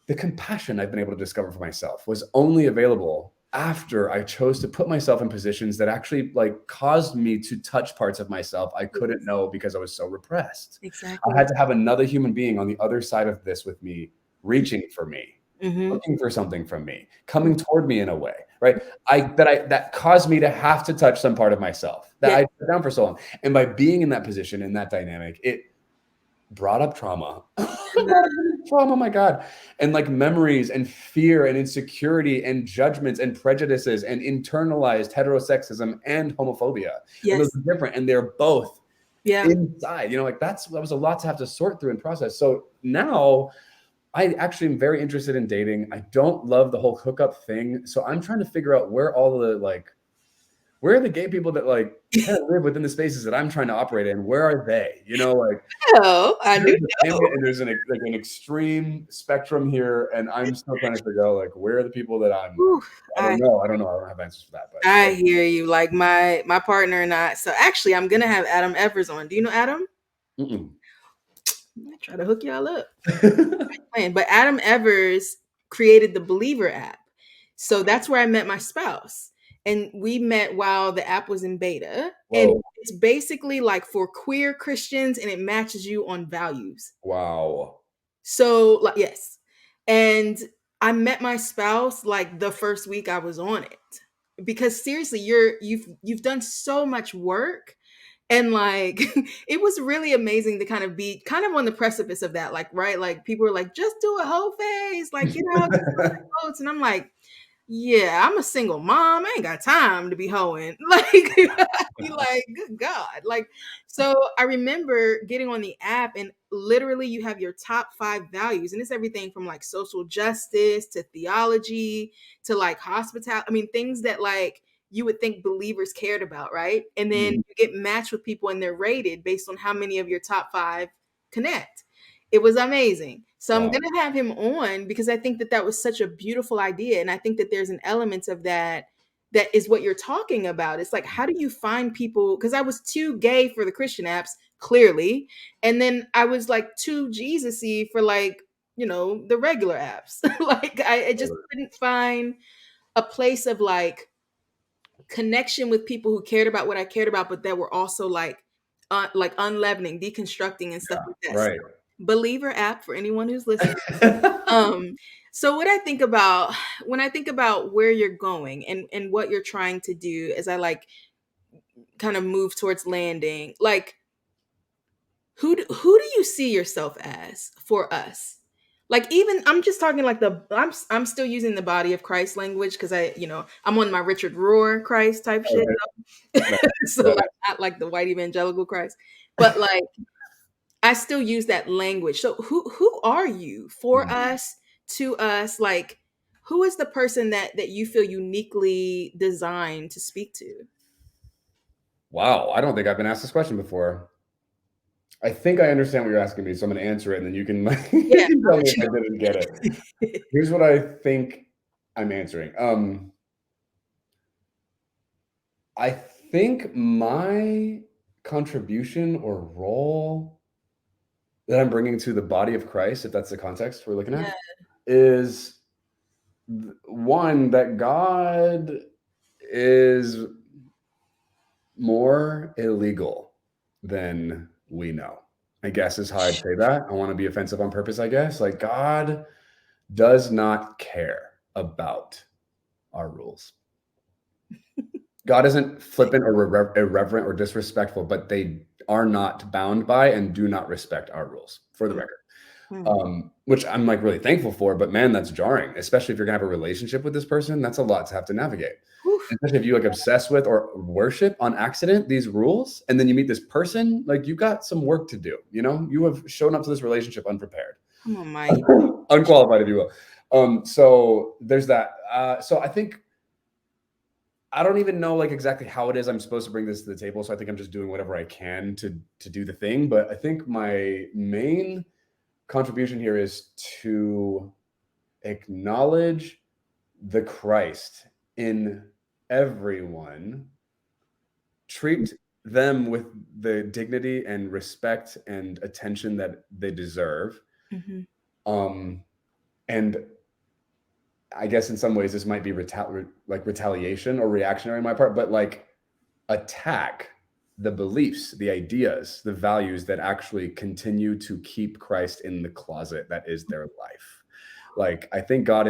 the compassion I've been able to discover for myself was only available after I chose to put myself in positions that actually like caused me to touch parts of myself I couldn't know because I was so repressed. Exactly. I had to have another human being on the other side of this with me, reaching for me, looking for something from me, coming toward me in a way, right? That caused me to have to touch some part of myself that I put down for so long. And by being in that position, in that dynamic, it brought up trauma. Trauma, my God. And like memories and fear and insecurity and judgments and prejudices and internalized heterosexism and homophobia. Yes. And those are different. And they're both inside, you know, like that was a lot to have to sort through and process. So now I actually am very interested in dating. I don't love the whole hookup thing. So I'm trying to figure out where are the gay people that like kind of live within the spaces that I'm trying to operate in? Where are they? You know, like I do know. and there's an extreme spectrum here, and I'm still trying to figure out like where are the people that I don't know. I don't have answers for that. But I hear you. Like my partner and I. So actually, I'm gonna have Adam Evers on. Do you know Adam? I try to hook y'all up. But Adam Evers created the Believer app. So that's where I met my spouse. And we met while the app was in beta. Whoa. And it's basically like for queer Christians, and it matches you on values. Wow. So like yes. And I met my spouse like the first week I was on it. Because seriously, you've done so much work. And like it was really amazing to kind of be kind of on the precipice of that. Like, right, like people were like, just do a whole phase, like, you know, quotes. And I'm like, yeah, I'm a single mom. I ain't got time to be hoeing. Like, be like, good God. Like, so I remember getting on the app, and literally you have your top 5 values. And it's everything from like social justice to theology to like hospitality. I mean, things that like you would think believers cared about, right? And then you get matched with people and they're rated based on how many of your top 5 connect. It was amazing. So I'm going to have him on because I think that was such a beautiful idea. And I think that there's an element of that is what you're talking about. It's like, how do you find people? Because I was too gay for the Christian apps, clearly. And then I was like too Jesus-y for like, you know, the regular apps. Like I just couldn't find a place of like connection with people who cared about what I cared about, but that were also like unleavening, deconstructing and stuff like that. Right. So, Believer app for anyone who's listening. So what I think about when I think about where you're going and what you're trying to do as I like kind of move towards landing, like who do you see yourself as for us? Like even I'm just talking like I'm still using the body of Christ language because I'm on my Richard Rohr Christ type shit. So like not like the white evangelical Christ, but like I still use that language. So who are you for us, to us? Like who is the person that you feel uniquely designed to speak to? Wow, I don't think I've been asked this question before. I think I understand what you're asking me, so I'm going to answer it, and then you can, you can tell me if I didn't get it. Here's what I think I'm answering. I think my contribution or role that I'm bringing to the body of Christ, if that's the context we're looking at, is one, that God is more illegal than we know, I guess is how I'd say that. I want to be offensive on purpose, I guess. Like God does not care about our rules. God isn't flippant or irreverent or disrespectful, but they are not bound by and do not respect our rules, for the record. Which I'm like really thankful for, but man, that's jarring, especially if you're gonna have a relationship with this person. That's a lot to have to navigate. Especially if you like obsess with or worship on accident these rules, and then you meet this person, like you got some work to do. You know, you have shown up to this relationship unprepared. Come on, Mike. Unqualified, if you will. So there's that. So I think I don't even know like exactly how it is I'm supposed to bring this to the table. So I think I'm just doing whatever I can to do the thing. But I think my main contribution here is to acknowledge the Christ in everyone, treat them with the dignity and respect and attention that they deserve. And I guess in some ways this might be retaliation or reactionary on my part, but like attack the beliefs, the ideas, the values that actually continue to keep Christ in the closet that is their life. Like I think God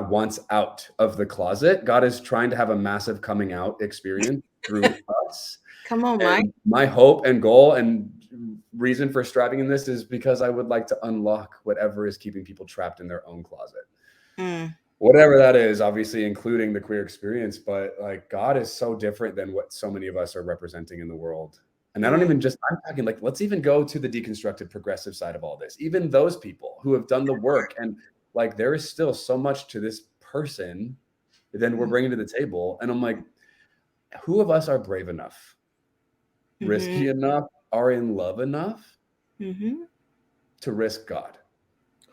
wants out of the closet. God is trying to have a massive coming out experience through us. Come on, Mike. And my hope and goal and reason for striving in this is because I would like to unlock whatever is keeping people trapped in their own closet. Whatever that is, obviously including the queer experience, but like God is so different than what so many of us are representing in the world. And I don't even I'm talking like, let's even go to the deconstructed progressive side of all this. Even those people who have done the work, and like there is still so much to this person than we're bringing to the table. And I'm like, who of us are brave enough, risky enough, are in love enough to risk God?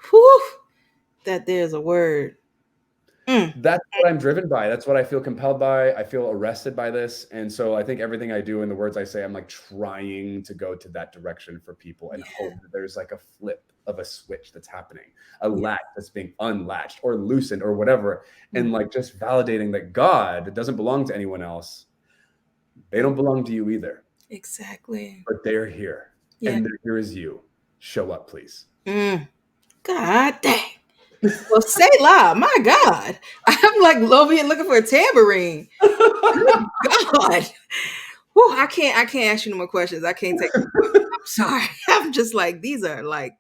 Whew, that there's a word. That's what I'm driven by. That's what I feel compelled by. I feel arrested by this. And so I think everything I do and the words I say, I'm like trying to go to that direction for people and hope that there's like a flip of a switch that's happening, a latch that's being unlatched or loosened or whatever. And like just validating that God doesn't belong to anyone else. They don't belong to you either. Exactly. But they're here. And they're here as you. Show up, please. God dang. Well, say la, my God. I'm like over here looking for a tambourine. God. Whew, I can't ask you no more questions. I can't take I'm sorry. I'm just like, these are like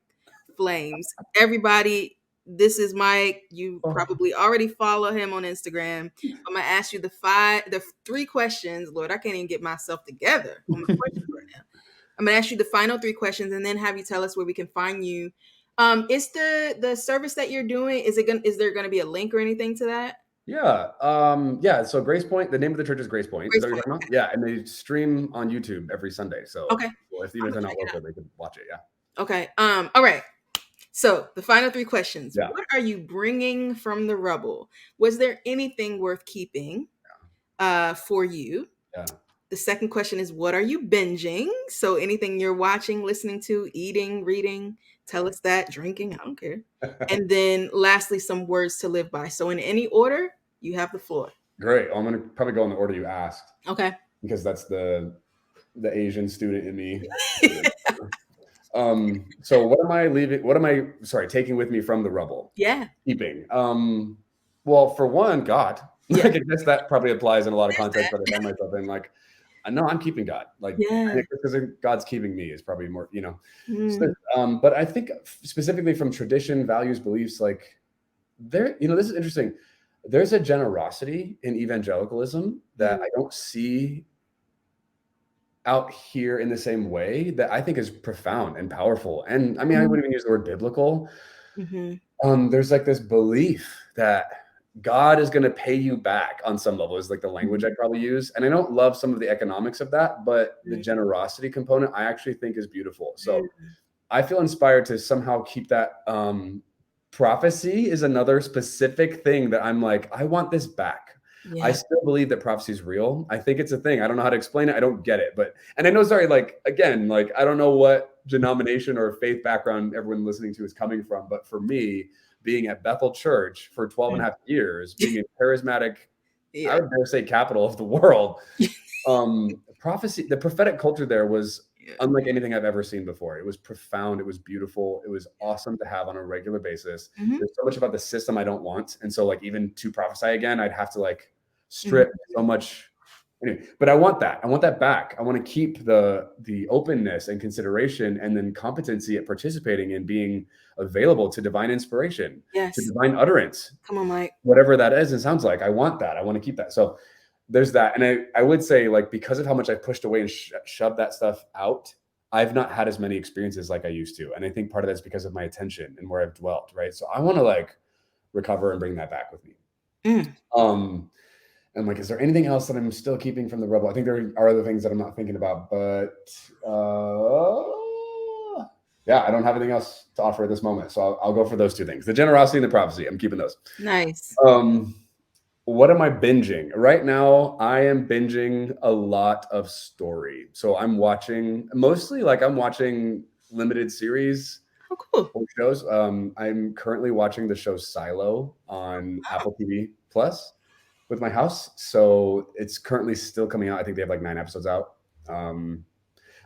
flames. Everybody, this is Mike. You probably already follow him on Instagram. I'm gonna ask you the 3 questions. Lord, I can't even get myself together on my questions right now. I'm gonna ask you the final 3 questions and then have you tell us where we can find you. Is the service that you're doing, is there gonna be a link or anything to that? Yeah. So Grace Point, the name of the church is Grace Point. Is that what you're talking about? Yeah. And they stream on YouTube every Sunday. So okay. Even if they're not local, they can watch it. Yeah. Okay. All right. So the final 3 questions. Yeah. What are you bringing from the rubble? Was there anything worth keeping for you? Yeah. The second question is, what are you binging? So anything you're watching, listening to, eating, reading, tell us that, drinking, I don't care. And then lastly, some words to live by. So in any order, you have the floor. Great. I'm going to probably go in the order you asked. Okay. Because that's the Asian student in me. So what am I taking with me from the rubble? Yeah. Keeping. Well, for one, God. Like I guess that probably applies in a lot of contexts that I find myself in. Like, no, I'm keeping God. Like, because God's keeping me is probably more, So, but I think specifically from tradition, values, beliefs, like this is interesting. There's a generosity in evangelicalism that I don't see out here in the same way that I think is profound and powerful. And I mean, I wouldn't even use the word biblical. There's like this belief that God is going to pay you back on some level is like the language I'd probably use. And I don't love some of the economics of that, but the generosity component I actually think is beautiful. So I feel inspired to somehow keep that. Prophecy is another specific thing that I'm like, I want this back. I still believe that prophecy is real. I think it's a thing. I don't know how to explain it. I don't get it. And I know, like, again, like, I don't know what denomination or faith background everyone listening to is coming from. But for me, being at Bethel Church for 12 and a half years, being a charismatic, I would dare say capital of the world, prophecy, the prophetic culture there was unlike anything I've ever seen before. It was profound. It was beautiful. It was awesome to have on a regular basis. There's so much about the system I don't want. And so like, even to prophesy again, I'd have to like strip so much Anyway, but I want that. I want that back. I want to keep the openness and consideration and then competency at participating in being available to divine inspiration, to Yes. divine utterance, Come on, Mike. whatever that is and sounds like. I want that. I want to keep that. So there's that. And I would say, like, because of how much I pushed away and shoved that stuff out, I've not had as many experiences like I used to. And I think part of that's because of my attention and where I've dwelt, right? So I want to like recover and bring that back with me. And like, is there anything else that I'm still keeping from the rebel? I think there are other things that I'm not thinking about, but yeah, I don't have anything else to offer at this moment. So I'll go for those two things: the generosity and the prophecy. I'm keeping those. Nice. What am I binging right now? I am binging a lot of story. So I'm watching mostly I'm watching limited series. Oh, cool. Or shows. I'm currently watching the show Silo on Apple TV Plus with my house. So it's currently still coming out. I think they have like 9 episodes out.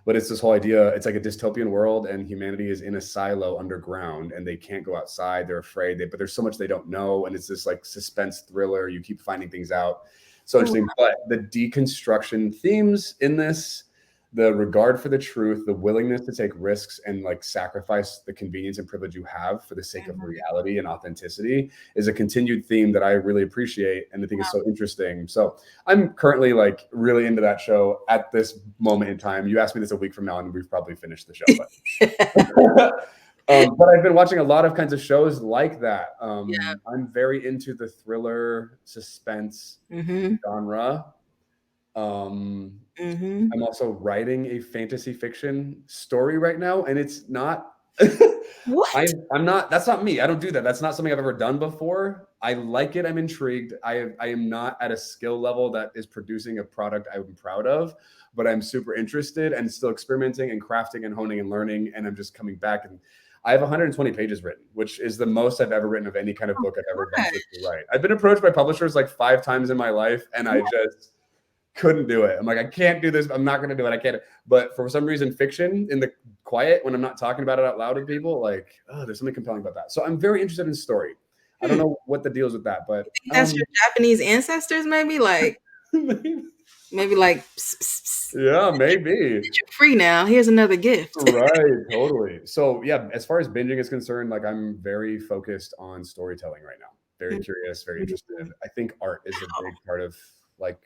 But it's this whole idea. It's like a dystopian world and humanity is in a silo underground and they can't go outside. They're afraid, but there's so much they don't know. And it's this like suspense thriller. You keep finding things out. So interesting. But the deconstruction themes in this, the regard for the truth, the willingness to take risks and like sacrifice the convenience and privilege you have for the sake of reality and authenticity is a continued theme that I really appreciate and I think is so interesting. So I'm currently like really into that show at this moment in time. You asked me this a week from now and we've probably finished the show. But I've been watching a lot of kinds of shows like that. I'm very into the thriller suspense genre. I'm also writing a fantasy fiction story right now, and it's not. What? I'm not. That's not me. I don't do that. That's not something I've ever done before. I like it. I'm intrigued. I am not at a skill level that is producing a product I'm proud of, but I'm super interested and still experimenting and crafting and honing and learning. And I'm just coming back and. I have 120 pages written, which is the most I've ever written of any kind of book I've ever ventured to write. I've been approached by publishers like 5 times in my life, and I just couldn't do it. I'm like, I can't do this. I'm not going to do it. I can't. But for some reason, fiction in the quiet, when I'm not talking about it out loud with people, like, oh, there's something compelling about that. So I'm very interested in story. I don't know what the deal is with that, but that's your Japanese ancestors, maybe like. Maybe like, pss, pss, pss. Yeah, maybe. You're free now. Here's another gift. Right, totally. So yeah, as far as binging is concerned, like I'm very focused on storytelling right now. Very curious, very interested. I think art is a big part of like,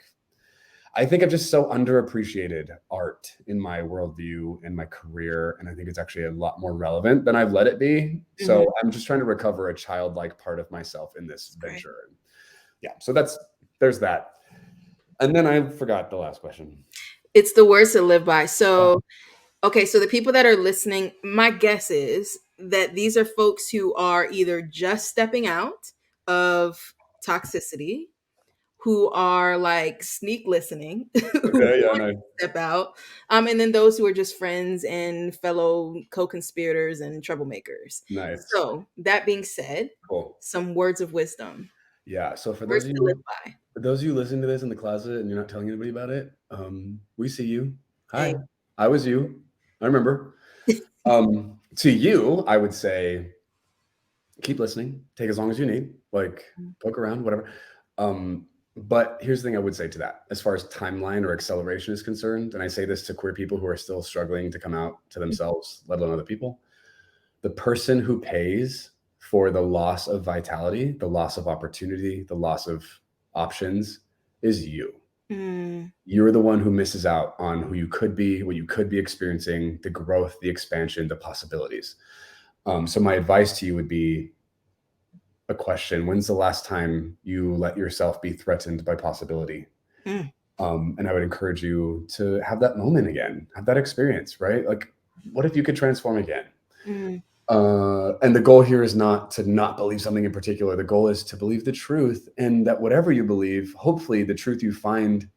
I think I've just so underappreciated art in my worldview and my career. And I think it's actually a lot more relevant than I've let it be. So I'm just trying to recover a childlike part of myself in this venture. Right. Yeah, so there's that. And then I forgot the last question. It's the words to live by. So, okay, so the people that are listening, my guess is that these are folks who are either just stepping out of toxicity, who are like sneak listening, step out, and then those who are just friends and fellow co-conspirators and troublemakers. Nice. So that being said, some words of wisdom. Yeah. So for those of you listening to this in the closet and you're not telling anybody about it, we see you. Hi, hey. I was you. I remember. To you, I would say, keep listening. Take as long as you need. Like, poke around, whatever. But here's the thing I would say to that, as far as timeline or acceleration is concerned, and I say this to queer people who are still struggling to come out to themselves, let alone other people. The person who pays for the loss of vitality, the loss of opportunity, the loss of options is you. You're the one who misses out on who you could be, what you could be experiencing, the growth, the expansion, the possibilities. So my advice to you would be a question: when's the last time you let yourself be threatened by possibility? And I would encourage you to have that moment again, have that experience, right? Like, what if you could transform again? And the goal here is not to not believe something in particular. The goal is to believe the truth, and that whatever you believe, hopefully the truth you find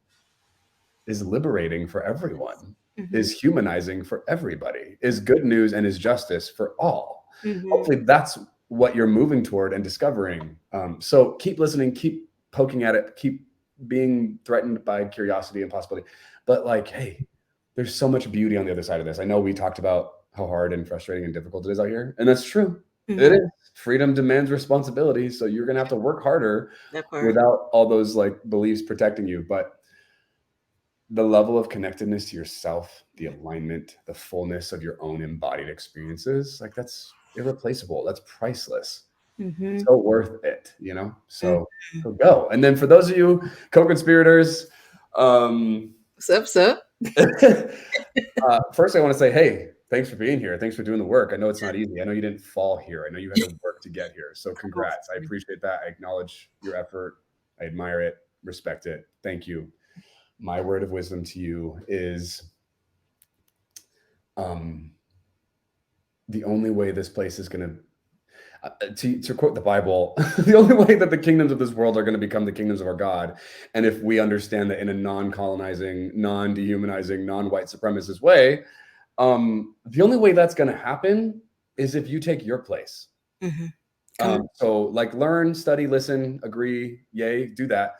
is liberating for everyone, is humanizing for everybody, is good news, and is justice for all. Hopefully that's what you're moving toward and discovering. So keep listening, keep poking at it, keep being threatened by curiosity and possibility. But like, hey, there's so much beauty on the other side of this. I know we talked about how hard and frustrating and difficult it is out here. And that's true. It is. Freedom demands responsibility. So you're going to have to work harder without all those like beliefs protecting you. But the level of connectedness to yourself, the alignment, the fullness of your own embodied experiences, like that's irreplaceable. That's priceless. Mm-hmm. So worth it, so go. And then for those of you co-conspirators, What's up? first I want to say, hey, thanks for being here. Thanks for doing the work. I know it's not easy. I know you didn't fall here. I know you had to work to get here. So congrats. I appreciate that. I acknowledge your effort. I admire it, respect it. Thank you. My word of wisdom to you is the only way this place is going to quote the Bible, the only way that the kingdoms of this world are going to become the kingdoms of our God. And if we understand that in a non-colonizing, non-dehumanizing, non-white supremacist way, the only way that's going to happen is if you take your place. Mm-hmm. So like learn, study, listen, agree, yay, do that.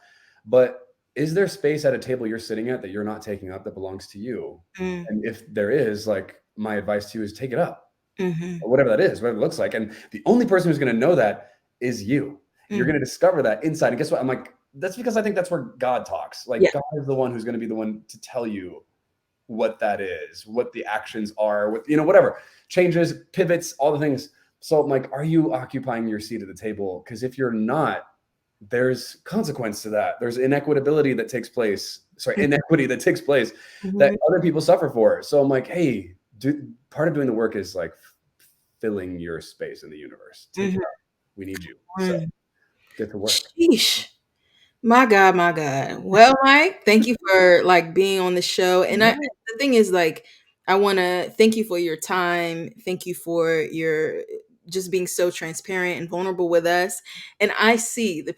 But is there space at a table you're sitting at that you're not taking up that belongs to you? Mm-hmm. And if there is, like my advice to you is take it up. Mm-hmm. Or whatever that is, whatever it looks like. And the only person who's going to know that is you. You're going to discover that inside. And guess what? I'm like, that's because I think that's where God talks. Like God is the one who's going to be the one to tell you what that is, what the actions are, what, whatever changes, pivots, all the things. So I'm like, are you occupying your seat at the table? Because if you're not, there's consequence to that. There's inequitability that takes place. Inequity that takes place that other people suffer for. So I'm like, hey, part of doing the work is like filling your space in the universe. Take it up. We need you. So get to work. Sheesh. My God. Well, Mike, thank you for being on the show. And the thing is, I want to thank you for your time. Thank you for your just being so transparent and vulnerable with us. And I see the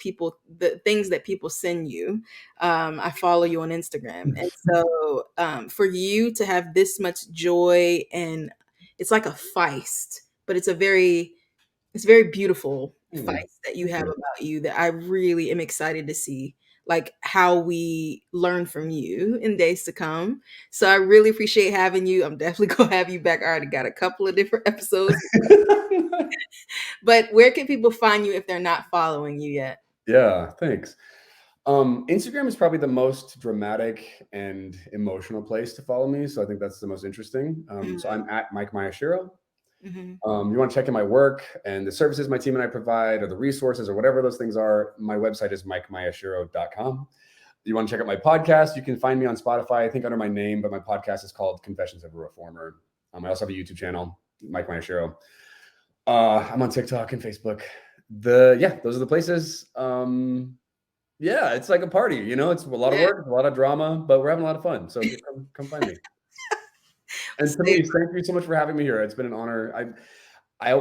things that people send you. I follow you on Instagram. And so for you to have this much joy, and it's like a feist, but it's very beautiful feist that you have about you that I really am excited to see how we learn from you in days to come. So I really appreciate having you. I'm definitely gonna have you back. I already got a couple of different episodes. But where can people find you if they're not following you yet? Yeah, thanks. Instagram is probably the most dramatic and emotional place to follow me. So I think that's the most interesting. So I'm at Mike Maeshiro. You want to check in my work and the services my team and I provide, or the resources, or whatever those things are. My website is mikemaeshiro.com. You want to check out my podcast? You can find me on Spotify, I think under my name, but my podcast is called Confessions of a Reformer. I also have a YouTube channel, Mike Maeshiro. I'm on TikTok and Facebook. Those are the places. It's like a party, it's a lot of work, a lot of drama, but we're having a lot of fun. So come find me. And Tamice, thank you so much for having me here. It's been an honor.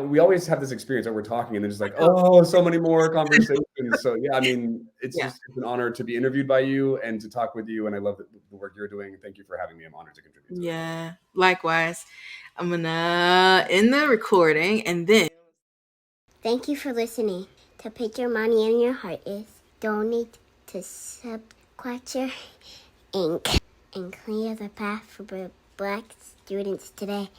We always have this experience that we're talking and it's like, oh, so many more conversations. So it's just an honor to be interviewed by you and to talk with you. And I love the work you're doing. Thank you for having me. I'm honored to contribute. Yeah, likewise. I'm gonna end the recording and then. Thank you for listening. To put your money in your heart is donate to Subculture Inc. and clear the path for Black students today.